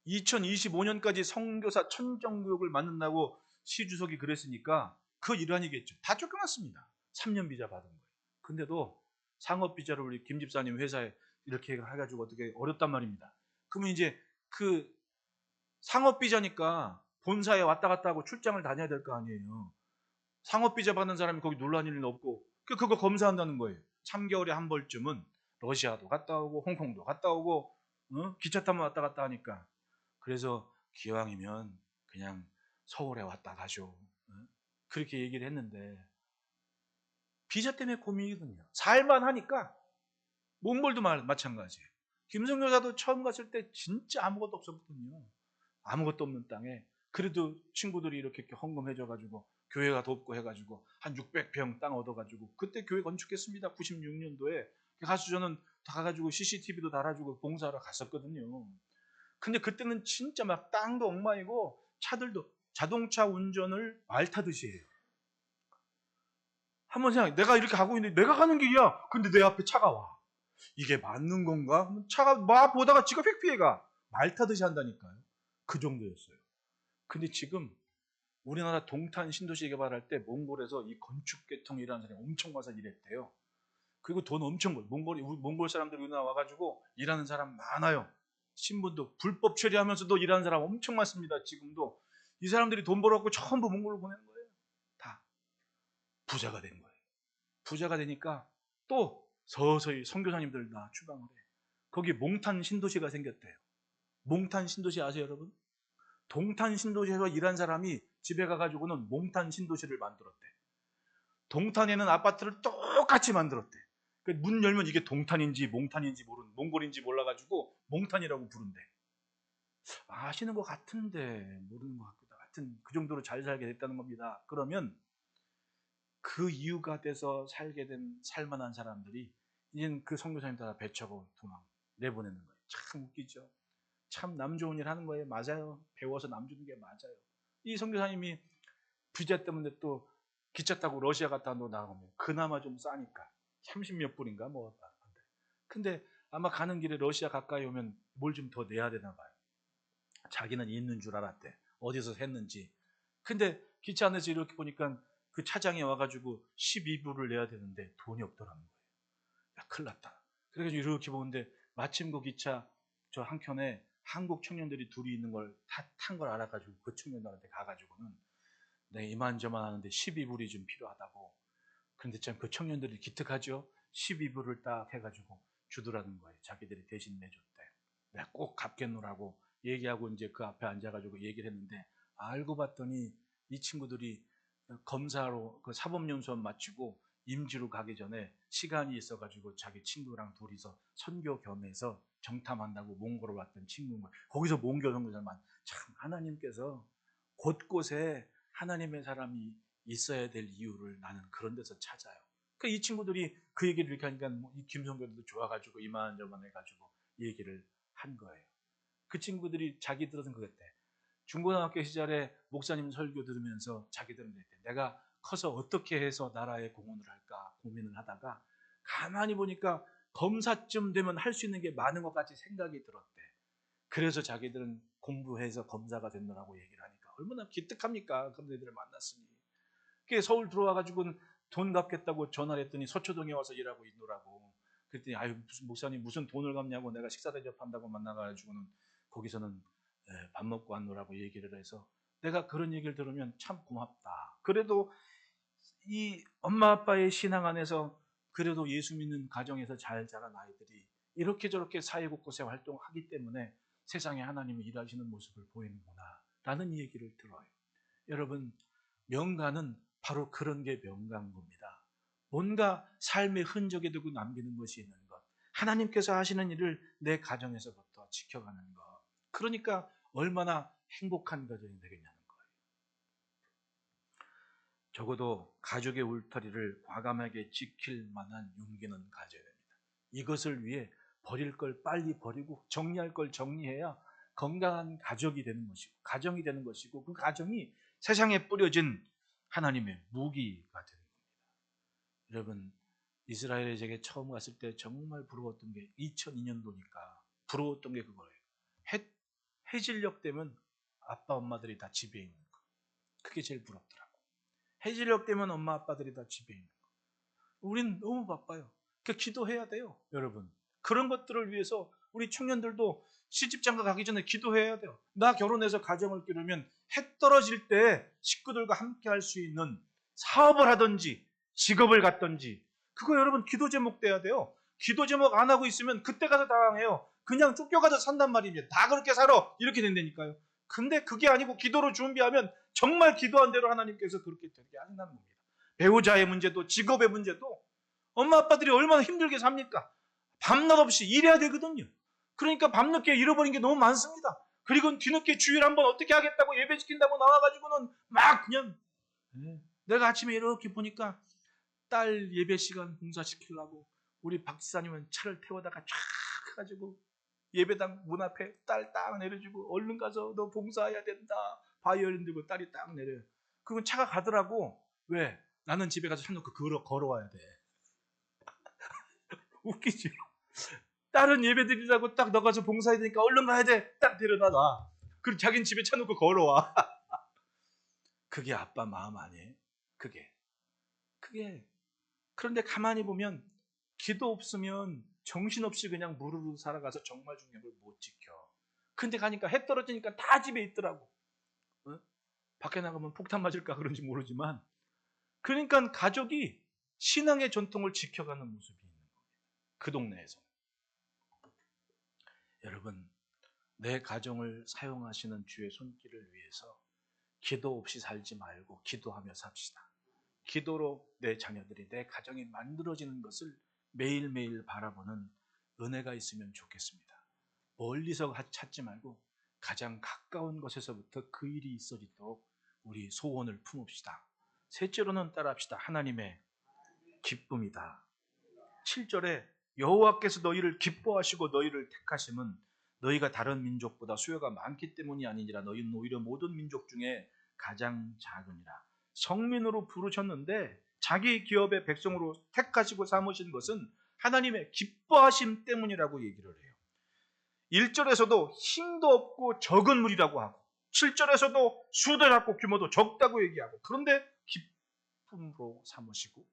2025년까지 선교사 천정교육을 만든다고 시 주석이 그랬으니까 그 일환이겠죠. 다 쫓겨났습니다. 3년 비자 받은 거예요. 근데도 상업 비자를 우리 김 집사님 회사에 이렇게 해가지고 어떻게 어렵단 말입니다. 그러면 이제 그 상업 비자니까 본사에 왔다 갔다 하고 출장을 다녀야 될 거 아니에요. 상업 비자 받는 사람이 거기 놀란 일은 없고 그거 검사한다는 거예요. 3개월에 한 번쯤은 러시아도 갔다 오고 홍콩도 갔다 오고 기차 타면 왔다 갔다 하니까 그래서 기왕이면 그냥 서울에 왔다 가죠. 그렇게 얘기를 했는데 비자 때문에 고민이거든요. 살만 하니까 몽골도 마찬가지예요. 김성교사도 처음 갔을 때 진짜 아무것도 없었거든요. 아무것도 없는 땅에 그래도 친구들이 이렇게 헌금해줘가지고 교회가 돕고 해가지고 한 600평 땅 얻어가지고 그때 교회 건축했습니다. 96년도에 가서 저는 다 가가지고 CCTV도 달아주고 봉사하러 갔었거든요. 근데 그때는 진짜 막 땅도 엉망이고 차들도 자동차 운전을 말 타듯이 해요. 한번 생각해. 내가 이렇게 가고 있는데 내가 가는 길이야. 근데 내 앞에 차가 와. 이게 맞는 건가? 차가 막 보다가 지가 휙 피해가. 말 타듯이 한다니까요. 그 정도였어요. 근데 지금 우리나라 동탄 신도시 개발할 때 몽골에서 이 건축계통이라는 사람이 엄청 와서 일했대요. 그리고 돈 엄청 벌. 몽골 사람들이 우리나라 와가지고 일하는 사람 많아요. 신분도 불법 처리하면서도 일하는 사람 엄청 많습니다. 지금도 이 사람들이 돈 벌어갖고 전부 몽골로 보내는 거예요. 다 부자가 된 거예요. 부자가 되니까 또 서서히 선교사님들 다 추방을 해. 거기 몽탄 신도시가 생겼대요. 몽탄 신도시 아세요, 여러분? 동탄 신도시에서 일한 사람이 집에 가가지고는 몽탄 신도시를 만들었대. 동탄에는 아파트를 똑같이 만들었대. 문 열면 이게 동탄인지 몽탄인지 모르는 몽골인지 몰라가지고 몽탄이라고 부른대. 아시는 것 같은데 모르는 것 같기도 하여튼 그 정도로 잘 살게 됐다는 겁니다. 그러면 그 이유가 돼서 살게 된 살만한 사람들이 이젠 그 선교사님 다 배척하고 도망 내보내는 거예요. 참 웃기죠. 참 남 좋은 일 하는 거예요. 맞아요. 배워서 남 주는 게 맞아요. 이 선교사님이 비자 때문에 또 기차 타고 러시아 갔다 나가면 그나마 좀 싸니까 30몇 불인가 뭐. 근데 아마 가는 길에 러시아 가까이 오면 뭘 좀 더 내야 되나 봐요. 자기는 있는 줄 알았대. 어디서 샜는지. 근데 기차 안에서 이렇게 보니까 그 차장이 와가지고 12불을 내야 되는데 돈이 없더라는 거예요. 야, 큰일 났다. 그래가지고 이렇게 보는데 마침 그 기차 저 한켠에 한국 청년들이 둘이 있는 걸 탄 걸 알아가지고 그 청년들한테 가가지고는 네, 이만저만 하는데 12불이 좀 필요하다고. 그런데 참 그 청년들이 기특하죠. 12불을 딱 해가지고 주더라는 거예요. 자기들이 대신 내줬대. 내가 꼭 갚겠노라고 얘기하고 이제 그 앞에 앉아가지고 얘기를 했는데 알고 봤더니 이 친구들이 검사로 그 사법연수원 마치고 임지로 가기 전에 시간이 있어가지고 자기 친구랑 둘이서 선교 겸해서 정탐한다고 몽골을 왔던 친구인 거예요. 거기서 몽교 선교사만 참 하나님께서 곳곳에 하나님의 사람이 있어야 될 이유를 나는 그런 데서 찾아요. 그러니까 이 친구들이 그 얘기를 이렇게 하니까 이 김성교도 좋아가지고 이만저만 해가지고 얘기를 한 거예요. 그 친구들이 자기들은 그랬대. 중고등학교 시절에 목사님 설교 들으면서 자기들은 그랬대. 내가 커서 어떻게 해서 나라에 공헌을 할까 고민을 하다가 가만히 보니까 검사쯤 되면 할 수 있는 게 많은 것 같이 생각이 들었대. 그래서 자기들은 공부해서 검사가 된다고 얘기를 하니까 얼마나 기특합니까? 그런 애들을 만났으니. 그게 서울 들어와가지고 돈 갚겠다고 전화를 했더니 서초동에 와서 일하고 있노라고. 그랬더니 아유 무슨 목사님 무슨 돈을 갚냐고, 내가 식사 대접한다고 만나가지고는 거기서는 밥 먹고 왔노라고 얘기를 해서 내가 그런 얘기를 들으면 참 고맙다. 그래도 이 엄마 아빠의 신앙 안에서 그래도 예수 믿는 가정에서 잘 자란 아이들이 이렇게 저렇게 사회 곳곳에 활동하기 때문에 세상에 하나님이 일하시는 모습을 보이는구나 라는 얘기를 들어요. 여러분, 명가는 바로 그런 게 명가인 겁니다. 뭔가 삶의 흔적이 되고 남기는 것이 있는 것, 하나님께서 하시는 일을 내 가정에서부터 지켜가는 것, 그러니까 얼마나 행복한 가정이 되겠냐는 거예요. 적어도 가족의 울타리를 과감하게 지킬 만한 용기는 가져야 됩니다. 이것을 위해 버릴 걸 빨리 버리고 정리할 걸 정리해야 건강한 가족이 되는 것이고 가정이 되는 것이고 그 가정이 세상에 뿌려진 하나님의 무기가 되는 겁니다. 여러분, 이스라엘에 제게 처음 갔을 때 정말 부러웠던 게 2002년도니까 부러웠던 게 그거예요. 해질녘 되면 아빠 엄마들이 다 집에 있는 거. 그게 제일 부럽더라고. 해질녘 되면 엄마 아빠들이 다 집에 있는 거. 우린 너무 바빠요. 그러니까 기도해야 돼요, 여러분. 그런 것들을 위해서 우리 청년들도 시집장가 가기 전에 기도해야 돼요. 나 결혼해서 가정을 기르면 해 떨어질 때 식구들과 함께 할 수 있는 사업을 하든지 직업을 갖든지 그거 여러분 기도 제목 돼야 돼요. 기도 제목 안 하고 있으면 그때 가서 당황해요. 그냥 쫓겨가서 산단 말입니다. 다 그렇게 살아. 이렇게 된다니까요. 근데 그게 아니고 기도로 준비하면 정말 기도한 대로 하나님께서 그렇게 되게 하신다는 겁니다. 배우자의 문제도 직업의 문제도 엄마 아빠들이 얼마나 힘들게 삽니까? 밤낮 없이 일해야 되거든요. 그러니까 밤늦게 잃어버린 게 너무 많습니다. 그리고 뒤늦게 주일 한번 어떻게 하겠다고 예배시킨다고 나와가지고는 막 그냥 내가 아침에 이렇게 보니까 딸 예배 시간 봉사시키려고 우리 박 지사님은 차를 태워다가 쫙 해가지고 예배당 문 앞에 딸 딱 내려주고 얼른 가서 너 봉사해야 된다. 바이올린 들고 딸이 딱 내려요. 그건 차가 가더라고. 왜? 나는 집에 가서 차 놓고 걸어와야 돼. 웃기지? 딸은 예배 드리라고 딱 너가서 봉사해야 되니까 얼른 가야 돼. 딱 데려다 놔. 그리고 자기는 집에 차 놓고 걸어와. 그게 아빠 마음 아니에요? 그게. 그런데 가만히 보면 기도 없으면 정신없이 그냥 무르르 살아가서 정말 중요한 걸 못 지켜. 근데 가니까 해 떨어지니까 다 집에 있더라고. 어? 밖에 나가면 폭탄 맞을까 그런지 모르지만 그러니까 가족이 신앙의 전통을 지켜가는 모습이 있는 겁니다. 그 동네에서. 여러분, 내 가정을 사용하시는 주의 손길을 위해서 기도 없이 살지 말고 기도하며 삽시다. 기도로 내 자녀들이, 내 가정이 만들어지는 것을 매일매일 바라보는 은혜가 있으면 좋겠습니다. 멀리서 찾지 말고 가장 가까운 곳에서부터 그 일이 있어지도록 우리 소원을 품읍시다. 셋째로는 따라합시다. 하나님의 기쁨이다. 7절에 여호와께서 너희를 기뻐하시고 너희를 택하심은 너희가 다른 민족보다 수요가 많기 때문이 아니니라. 너희는 오히려 모든 민족 중에 가장 작으니라. 성민으로 부르셨는데 자기 기업의 백성으로 택하시고 삼으신 것은 하나님의 기뻐하심 때문이라고 얘기를 해요. 1절에서도 힘도 없고 적은 무리라고 하고 7절에서도 수도 작고 규모도 적다고 얘기하고 그런데 기쁨으로 삼으시고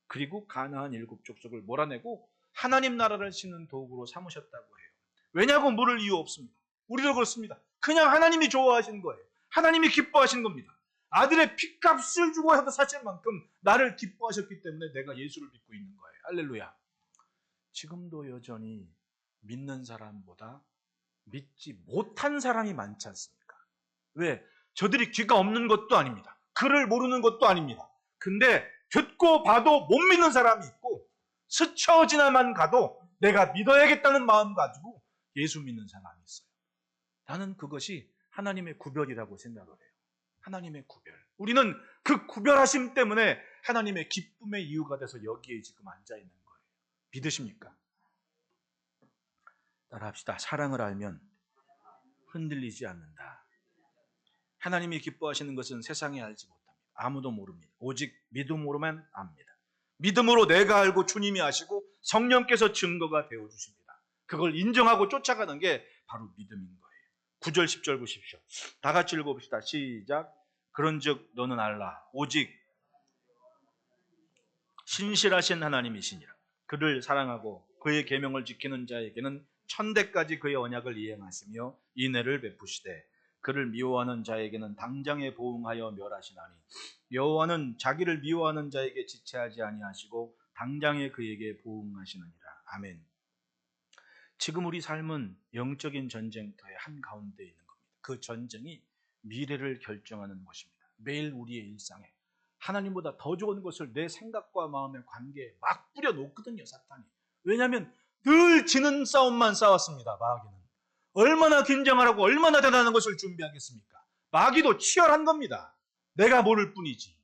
그리고 가나안 7족속을 몰아내고 하나님 나라를 짓는 도구로 삼으셨다고 해요. 왜냐고 물을 이유 없습니다. 우리도 그렇습니다. 그냥 하나님이 좋아하시는 거예요. 하나님이 기뻐하시는 겁니다. 아들의 핏값을 주고 해도 사실 만큼 나를 기뻐하셨기 때문에 내가 예수를 믿고 있는 거예요. 할렐루야. 지금도 여전히 믿는 사람보다 믿지 못한 사람이 많지 않습니까? 왜? 저들이 귀가 없는 것도 아닙니다. 글을 모르는 것도 아닙니다. 근데 듣고 봐도 못 믿는 사람이 있고 스쳐 지나만 가도 내가 믿어야겠다는 마음 가지고 예수 믿는 사람이 있어요. 나는 그것이 하나님의 구별이라고 생각을 해요. 하나님의 구별. 우리는 그 구별하심 때문에 하나님의 기쁨의 이유가 돼서 여기에 지금 앉아 있는 거예요. 믿으십니까? 따라합시다. 사랑을 알면 흔들리지 않는다. 하나님이 기뻐하시는 것은 세상이 알지 못합니다. 아무도 모릅니다. 오직 믿음으로만 압니다. 믿음으로 내가 알고 주님이 아시고 성령께서 증거가 되어주십니다. 그걸 인정하고 쫓아가는 게 바로 믿음인 거예요. 9절 10절 보십시오. 다 같이 읽어봅시다. 시작. 그런즉 너는 알라 오직 신실하신 하나님이시니라. 그를 사랑하고 그의 계명을 지키는 자에게는 천대까지 그의 언약을 이행하시며 인애를 베푸시되 그를 미워하는 자에게는 당장에 보응하여 멸하시나니 여호와는 자기를 미워하는 자에게 지체하지 아니하시고 당장에 그에게 보응하시느니라. 아멘. 지금 우리 삶은 영적인 전쟁터의 한가운데 있는 겁니다. 그 전쟁이 미래를 결정하는 것입니다. 매일 우리의 일상에 하나님보다 더 좋은 것을 내 생각과 마음의 관계에 막 뿌려놓거든요, 사탄이. 왜냐하면 늘 지는 싸움만 싸웠습니다, 마귀는. 얼마나 긴장하라고 얼마나 대단한 것을 준비하겠습니까? 마귀도 치열한 겁니다. 내가 모를 뿐이지.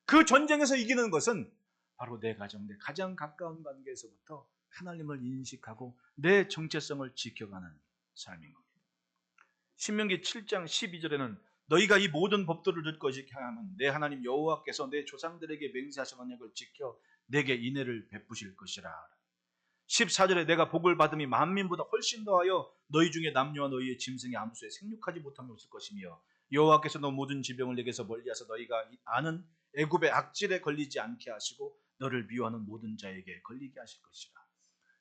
그 전쟁에서 이기는 것은 바로 내 가정, 내 가장 가까운 관계에서부터 하나님을 인식하고 내 정체성을 지켜가는 삶인 겁니다. 신명기 7장 12절에는 너희가 이 모든 법도를 듣고 지켜야만 내 하나님 여호와께서 내 조상들에게 맹세하신 언약을 지켜 내게 인애를 베푸실 것이라. 14절에 내가 복을 받음이 만민보다 훨씬 더하여 너희 중에 남녀와 너희의 짐승의 암수에 생육하지 못함이 없을 것이며 여호와께서 너 모든 지병을 내게서 멀리하사 너희가 아는 애굽의 악질에 걸리지 않게 하시고 너를 미워하는 모든 자에게 걸리게 하실 것이라.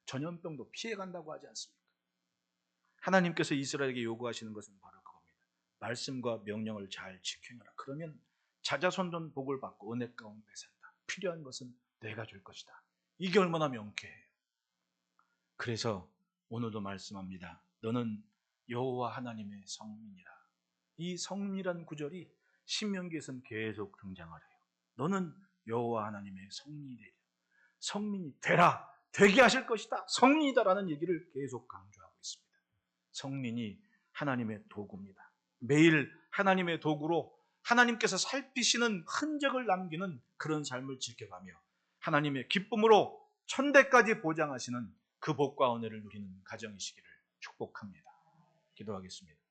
전염병도 피해간다고 하지 않습니까? 하나님께서 이스라엘에게 요구하시는 것은 바로 그겁니다. 말씀과 명령을 잘 지켜라. 그러면 자자손손 복을 받고 은혜 가운데 산다. 필요한 것은 내가 줄 것이다. 이게 얼마나 명쾌해요. 그래서 오늘도 말씀합니다. 너는 여호와 하나님의 성민이라. 이 성민이라는 구절이 신명기에서는 계속 등장을 해요. 너는 여호와 하나님의 성민이 되리라. 성민이 되라. 되게 하실 것이다. 성민이다라는 얘기를 계속 강조하고 있습니다. 성민이 하나님의 도구입니다. 매일 하나님의 도구로 하나님께서 살피시는 흔적을 남기는 그런 삶을 지켜가며 하나님의 기쁨으로 천대까지 보장하시는 그 복과 은혜를 누리는 가정이시기를 축복합니다. 기도하겠습니다.